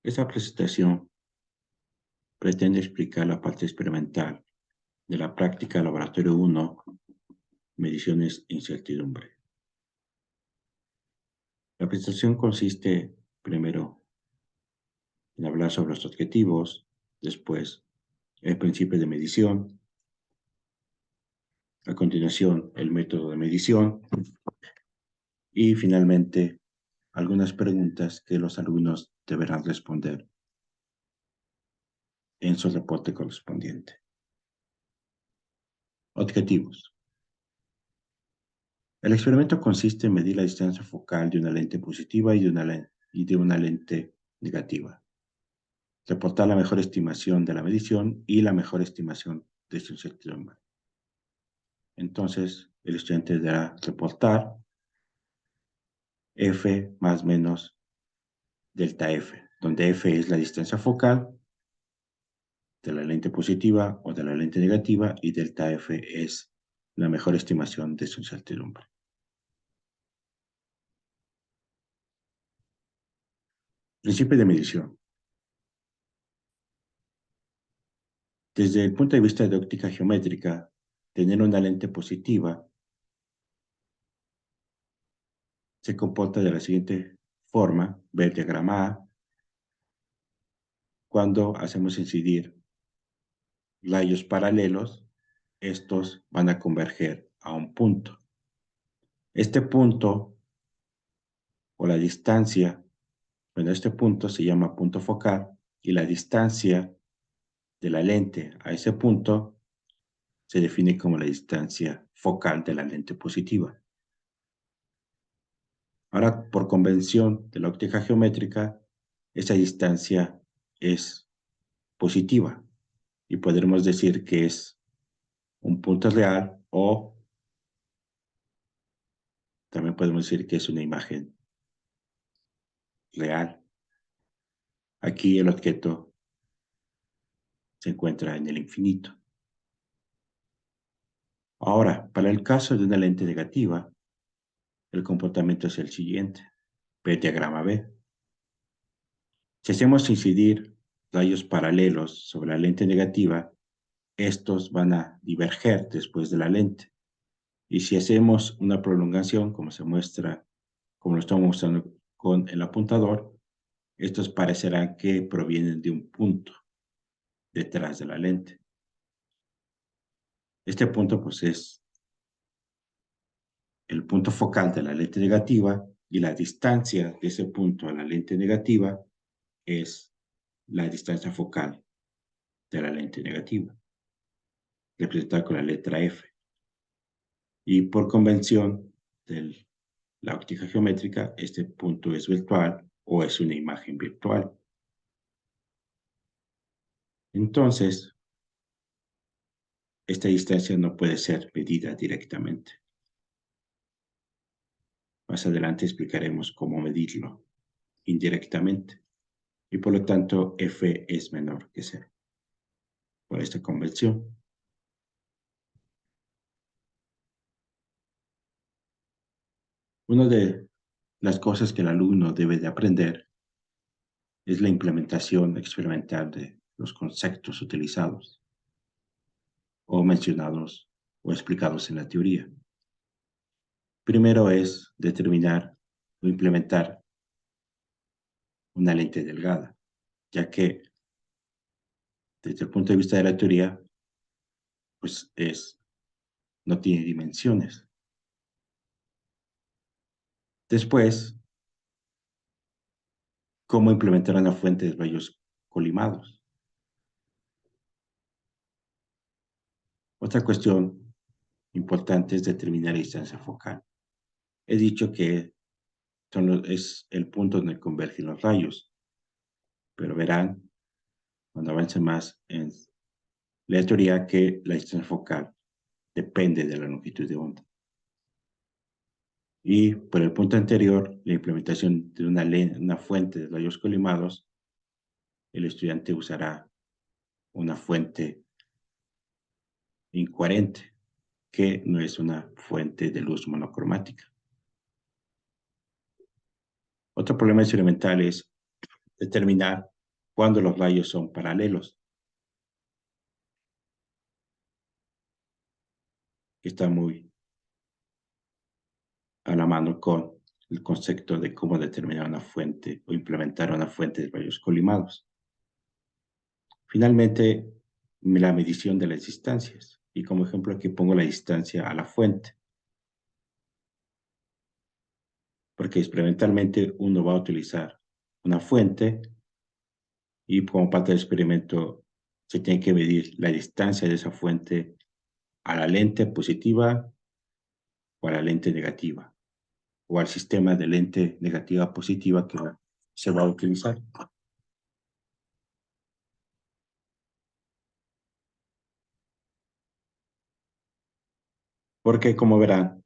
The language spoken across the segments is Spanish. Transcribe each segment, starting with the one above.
Esta presentación pretende explicar la parte experimental de la práctica Laboratorio 1, mediciones e incertidumbre. La presentación consiste, primero, en hablar sobre los objetivos, después, el principio de medición, a continuación, el método de medición y, finalmente, algunas preguntas que los alumnos deberán responder en su reporte correspondiente. Objetivos. El experimento consiste en medir la distancia focal de una lente positiva y de una lente negativa. Reportar la mejor estimación de la medición y la mejor estimación de su incertidumbre. Entonces, el estudiante deberá reportar F más menos delta F, donde F es la distancia focal de la lente positiva o de la lente negativa y delta F es la mejor estimación de su incertidumbre. Principio de medición. Desde el punto de vista de óptica geométrica, tener una lente positiva se comporta de la siguiente forma, ve el diagrama A, cuando hacemos incidir rayos paralelos, estos van a converger a un punto. Este punto, o la distancia, bueno, este punto se llama punto focal, y la distancia de la lente a ese punto se define como la distancia focal de la lente positiva. Ahora, por convención de la óptica geométrica, esa distancia es positiva y podremos decir que es un punto real o también podemos decir que es una imagen real. Aquí el objeto se encuentra en el infinito. Ahora, para el caso de una lente negativa, el comportamiento es el siguiente. Ve el diagrama B. Si hacemos incidir rayos paralelos sobre la lente negativa, estos van a diverger después de la lente. Y si hacemos una prolongación, como se muestra, como lo estamos mostrando con el apuntador, estos parecerán que provienen de un punto detrás de la lente. Este punto, pues, es el punto focal de la lente negativa y la distancia de ese punto a la lente negativa es la distancia focal de la lente negativa, representada con la letra F. Y por convención de la óptica geométrica, este punto es virtual o es una imagen virtual. Entonces, esta distancia no puede ser medida directamente. Más adelante explicaremos cómo medirlo indirectamente. Y por lo tanto, F es menor que 0. Por esta convención. Una de las cosas que el alumno debe de aprender es la implementación experimental de los conceptos utilizados o mencionados o explicados en la teoría. Primero es determinar o implementar una lente delgada, ya que desde el punto de vista de la teoría, pues no tiene dimensiones. Después, cómo implementar una fuente de rayos colimados. Otra cuestión importante es determinar la distancia focal. He dicho que es el punto donde convergen los rayos, pero verán, cuando avance más en la teoría, que la distancia focal depende de la longitud de onda. Y por el punto anterior, la implementación de una fuente de rayos colimados, el estudiante usará una fuente incoherente, que no es una fuente de luz monocromática. Otro problema experimental es determinar cuándo los rayos son paralelos, que está muy a la mano con el concepto de cómo determinar una fuente o implementar una fuente de rayos colimados. Finalmente, la medición de las distancias. Y como ejemplo aquí pongo la distancia a la fuente, porque experimentalmente uno va a utilizar una fuente y como parte del experimento se tiene que medir la distancia de esa fuente a la lente positiva o a la lente negativa, o al sistema de lente negativa positiva que se va a utilizar. Porque como verán,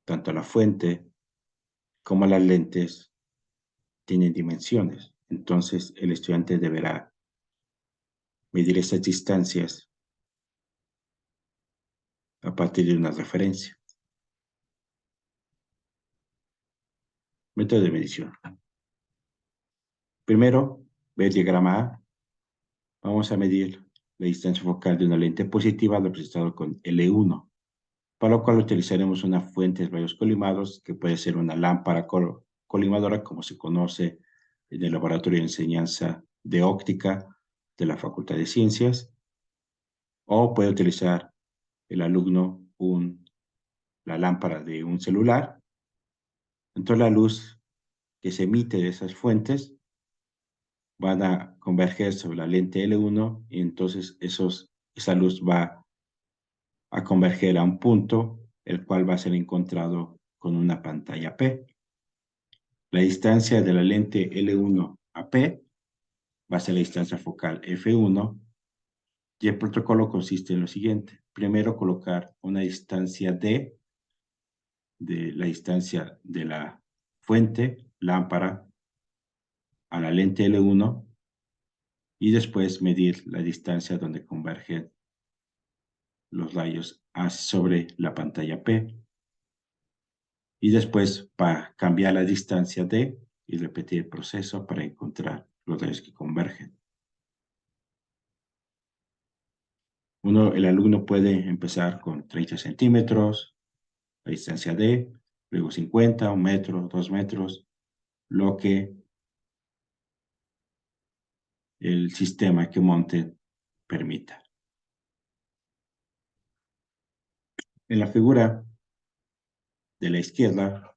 tanto la fuente como las lentes tienen dimensiones. Entonces el estudiante deberá medir esas distancias a partir de una referencia. Método de medición. Primero, ve el diagrama A. Vamos a medir la distancia focal de una lente positiva representada con L1, para lo cual utilizaremos una fuente de rayos colimados, que puede ser una lámpara colimadora, como se conoce en el laboratorio de enseñanza de óptica de la Facultad de Ciencias, o puede utilizar el alumno la lámpara de un celular. Entonces la luz que se emite de esas fuentes van a converger sobre la lente L1 y entonces esa luz va a converger a un punto, el cual va a ser encontrado con una pantalla P. La distancia de la lente L1 a P va a ser la distancia focal F1 y el protocolo consiste en lo siguiente. Primero, colocar una distancia D de la distancia de la fuente, lámpara, a la lente L1 y después medir la distancia donde convergen los rayos sobre la pantalla P. Y después para cambiar la distancia D y repetir el proceso para encontrar los rayos que convergen. El alumno puede empezar con 30 centímetros, la distancia D, luego 50, 1 metro, 2 metros, lo que el sistema que monte permita. En la figura de la izquierda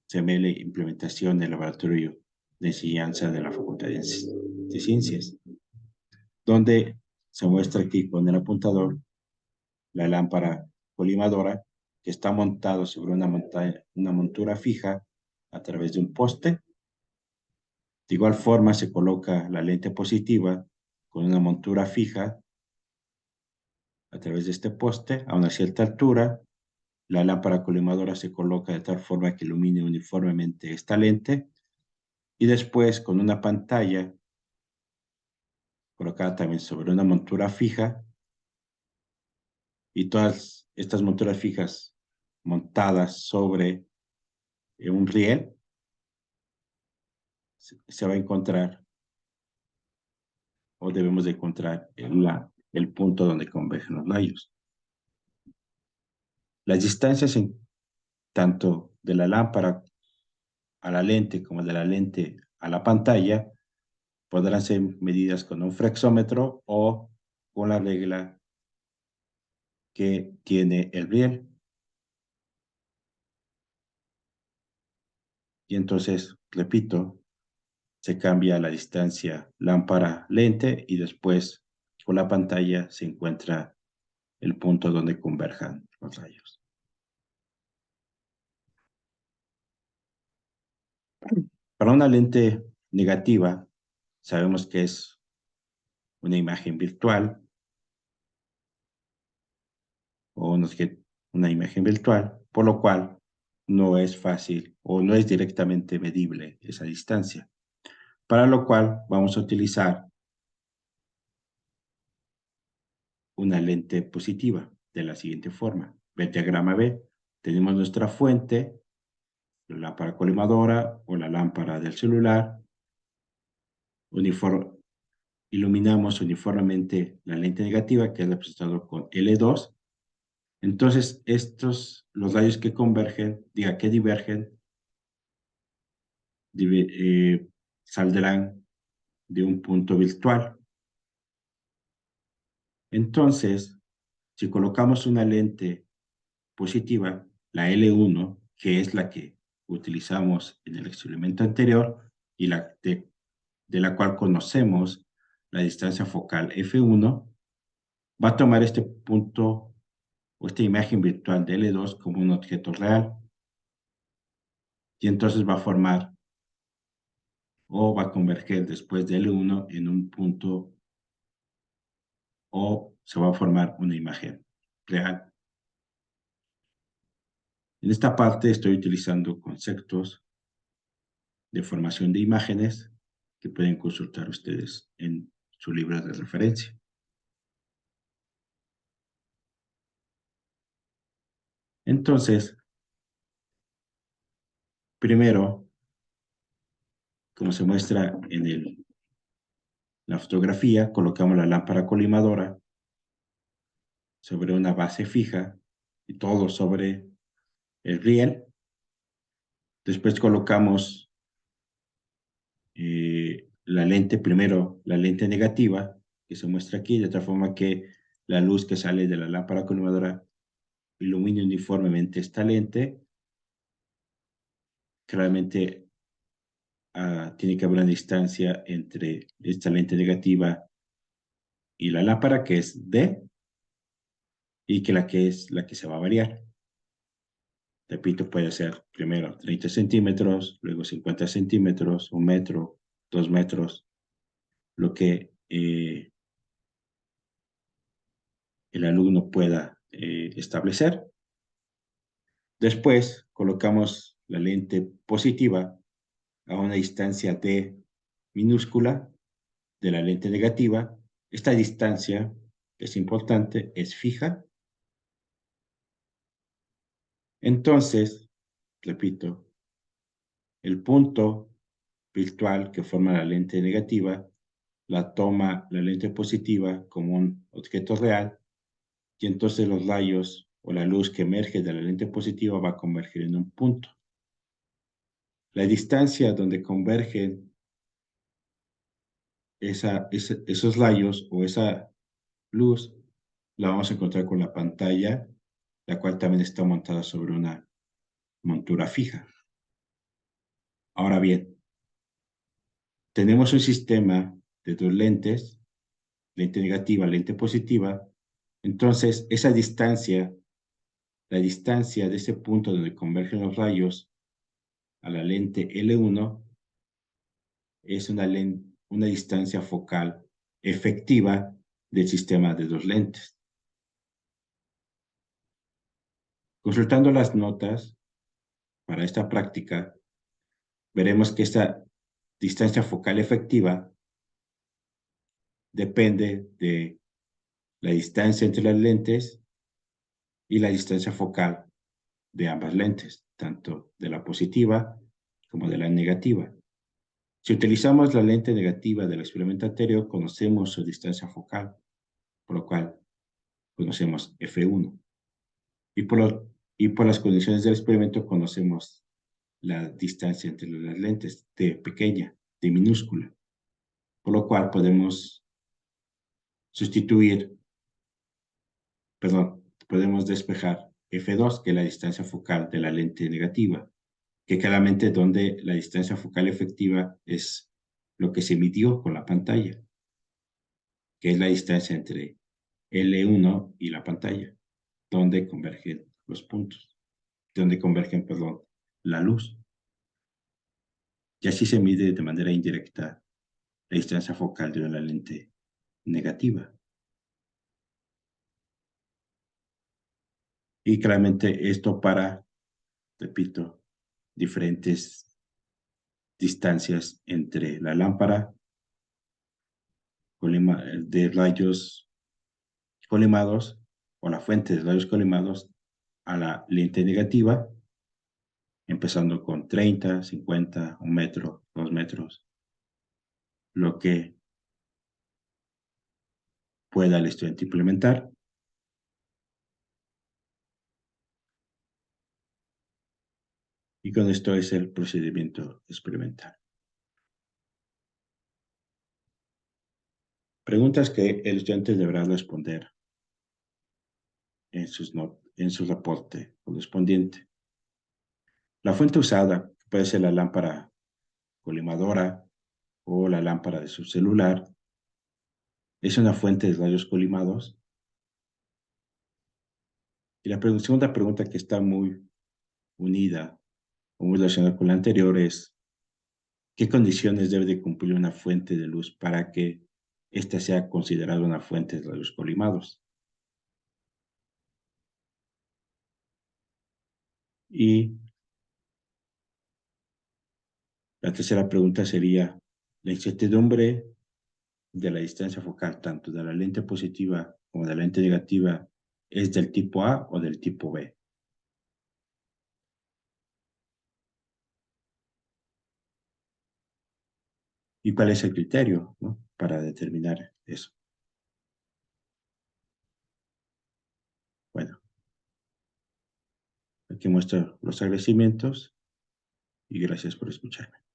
se ve la implementación del laboratorio de enseñanza de la Facultad de Ciencias, donde se muestra aquí con el apuntador la lámpara colimadora que está montado sobre una montura fija a través de un poste. De igual forma se coloca la lente positiva con una montura fija a través de este poste a una cierta altura. La lámpara colimadora se coloca de tal forma que ilumine uniformemente esta lente y después con una pantalla colocada también sobre una montura fija y todas estas monturas fijas montadas sobre un riel se va a encontrar o debemos de encontrar el punto donde convergen los rayos. Las distancias tanto de la lámpara a la lente como de la lente a la pantalla podrán ser medidas con un flexómetro o con la regla que tiene el riel. Y entonces, repito, se cambia la distancia lámpara-lente y después con la pantalla se encuentra el punto donde converjan los rayos. Para una lente negativa, sabemos que es una imagen virtual o una imagen virtual, por lo cual no es fácil o no es directamente medible esa distancia. Para lo cual vamos a utilizar una lente positiva de la siguiente forma. El diagrama B, tenemos nuestra fuente, la lámpara colimadora o la lámpara del celular, iluminamos uniformemente la lente negativa, que es representado con L2. Entonces, los rayos que convergen, que divergen, saldrán de un punto virtual. Entonces, si colocamos una lente positiva, la L1, que es la que utilizamos en el experimento anterior y de la cual conocemos la distancia focal F1, va a tomar este punto o esta imagen virtual de L2 como un objeto real y entonces va a formar o va a converger después de L1 en un punto o se va a formar una imagen real. En esta parte estoy utilizando conceptos de formación de imágenes que pueden consultar ustedes en su libro de referencia. Entonces, primero, como se muestra en la fotografía, colocamos la lámpara colimadora sobre una base fija y todo sobre el riel. Después colocamos primero la lente negativa, que se muestra aquí, de tal forma que la luz que sale de la lámpara colimadora ilumine uniformemente esta lente. Claramente tiene que haber una distancia entre esta lente negativa y la lámpara, que es D, y que es la que se va a variar. Repito, puede ser primero 30 centímetros, luego 50 centímetros, 1 metro, 2 metros, lo que el alumno pueda establecer. Después colocamos la lente positiva a una distancia D minúscula de la lente negativa. Esta distancia es importante, es fija. Entonces, repito, el punto virtual que forma la lente negativa la toma la lente positiva como un objeto real y entonces los rayos o la luz que emerge de la lente positiva va a converger en un punto. La distancia donde convergen esos rayos o esa luz la vamos a encontrar con la pantalla, la cual también está montada sobre una montura fija. Ahora bien, tenemos un sistema de dos lentes, lente negativa, lente positiva. Entonces, esa distancia, la distancia de ese punto donde convergen los rayos a la lente L1 es una distancia focal efectiva del sistema de dos lentes. Consultando las notas para esta práctica, veremos que esta distancia focal efectiva depende de la distancia entre las lentes y la distancia focal de ambas lentes, tanto de la positiva como de la negativa. Si utilizamos la lente negativa del experimento anterior, conocemos su distancia focal, por lo cual conocemos F1. Y por las condiciones del experimento conocemos la distancia entre las lentes de pequeña, de minúscula, por lo cual podemos podemos despejar F2, que es la distancia focal de la lente negativa, que claramente donde la distancia focal efectiva es lo que se midió con la pantalla, que es la distancia entre L1 y la pantalla, donde convergen los puntos, la luz. Y así se mide de manera indirecta la distancia focal de una lente negativa. Y claramente esto repito, diferentes distancias entre la lámpara de rayos colimados o la fuente de rayos colimados a la lente negativa, empezando con 30, 50, 1 metro, 2 metros. lo que pueda el estudiante implementar. Y con esto es el procedimiento experimental. Preguntas que el estudiante deberá responder en su reporte correspondiente. La fuente usada puede ser la lámpara colimadora o la lámpara de su celular. Es una fuente de rayos colimados. Y la segunda pregunta, que está muy unida o muy relacionada con la anterior, es: ¿qué condiciones debe de cumplir una fuente de luz para que ésta sea considerada una fuente de rayos colimados? Y la tercera pregunta sería: la incertidumbre de la distancia focal, tanto de la lente positiva como de la lente negativa, ¿es del tipo A o del tipo B? ¿Y cuál es el criterio, ¿no?, para determinar eso? Bueno, aquí muestro los agradecimientos y gracias por escucharme.